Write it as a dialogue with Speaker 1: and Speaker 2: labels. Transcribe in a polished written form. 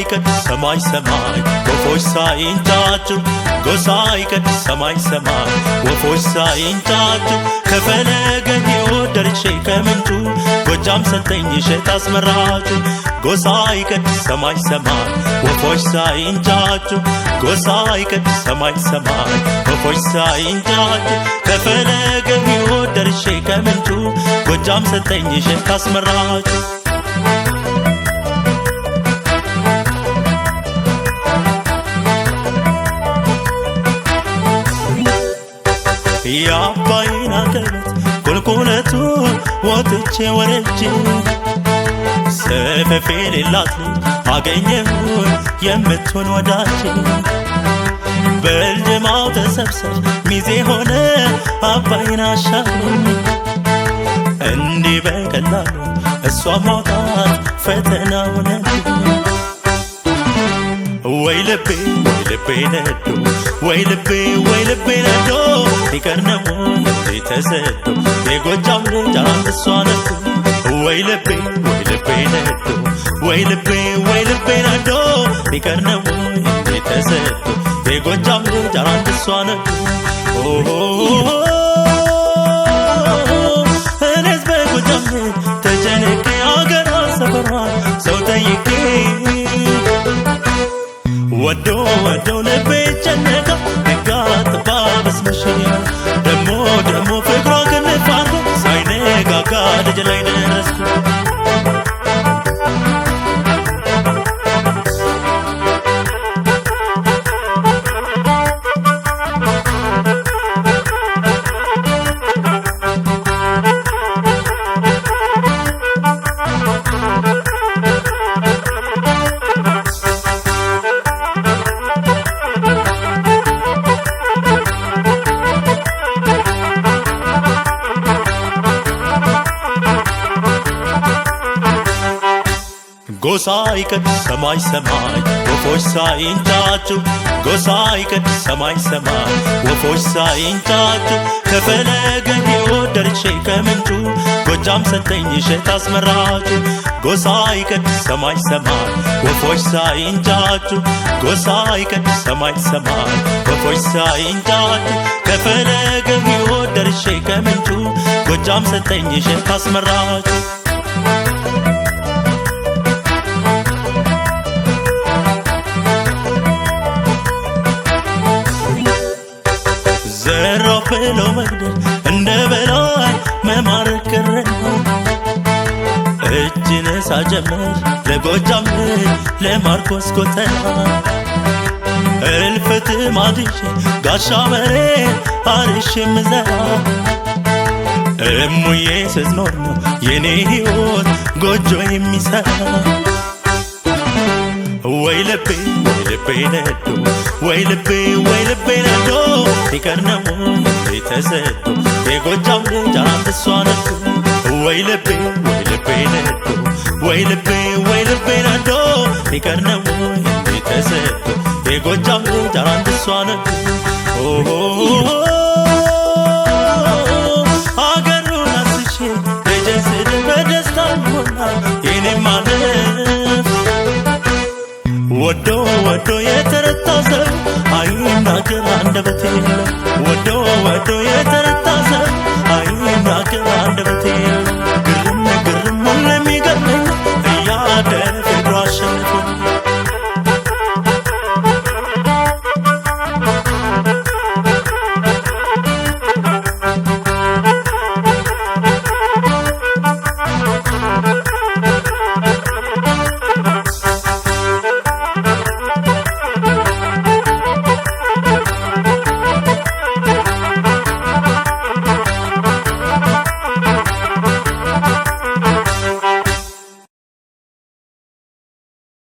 Speaker 1: ይቀድስ ሰማይ ሰማይ ወፎች ሳይንጫጩ ጎሳዬ ቀድስ ሰማይ ሰማይ ወፎች ሳይንጫጩ ከፈለገ ሕይወት ደርሼ ከምንጩ ጎጃም ሰጠኝ እሸት አስመራጩ ጎሳዬ ቀድስ ሰማይ ሰማይ ወፎች ሳይንጫጩ ጎሳዬ ቀድስ ሰማይ ሰማይ ወፎች ሳይንጫጩ ከፈለገ ሕይወት ደርሼ ከምንጩ ጎጃም ሰጠኝ እሸት አስመራጩ የአባይን አቀበት ቁልቁለቱ ወጥቼ ወረጄ ሰፈፍ የሌላት አገኘሁኝ የምትሆን ወዳጄ በልጅማው ተሰብሰብ ሚዜ ሆነ አባይን አሻግሮኝ እንዲህ በቀላሉ እሷ ማውጣት ፈተና ሆነብኝ ወይ ልቤ ነዶ ወይ ልቤ ነዶ ሊቀር ነው ተሰዶ የጎጃም ልጅ አንድ እሷ ነዶ ወይ ልቤ ነዶ ወይ ልቤ ነዶ ሊቀር ነው ተሰዶ የጎጃም ልጅ አንድ እሷ ነዶ እኔስ በጎጃም ተጨነቄ አገሯ ሰፈሯ ሰው ጠይቄ ወዶ ልቤ ጨነቀ ነጋ ጥባ በስመሽ ደሞ ፍቅሯ ክንፋርጎ ሳይነጋጋ ደጅ ላይ ደረስኩ ጎሳዬ ቀድስ ሰማይ ሰማይ ወፎች ሳይንጫጩ ጎሳዬ ቀድስ ሰማይ ሰማይ ወፎች ሳይንጫጩ ከፈለገ ሕይወት ደርሼ ከምንጩ ጎጃም ሰጠኝ እሸት አስመራጩ ጎሳዬ ቀድስ ሰማይ ሰማይ ወፎች ሳይንጫጩ ጎሳዬ ቀድስ ሰማይ ሰማይ ወፎች ሳይንጫጩ ከፈለገ ሕይወት ደርሼ ከምንጩ ጎጃም ሰጠኝ እሸት አስመራጩ ዘራፍ ብሎ መግደል እንደ በላይ መማረክ ቀረና እጅ ነሳ ጀመር ለጎጃም ለማርቆስ ጎተና እልፍት ማድሽ ጋሻ መሬት አርሽ ምዘራ እሙዬ ስትኖር ነው የኔ ሕይወት ጎጆ የሚሰራ ወይ ልቤ ነዶ ወይ ልቤ ነዶ ሊቀር ነው ተሰዶ የጎጃም ልጅ አንድ እሷ ነዶ ወይ ልቤ ነዶ ወይ ልቤ ነዶ ሊቀር ነው ተሰዶ የጎጃም ልጅ አንድ እሷ ነዶ አገሩን አስሼ በጀስድ በደስታ ሆና የኔ ማለፍ ወዶ የተረታ ሰው አይናገር አንደበት የለም ወዶ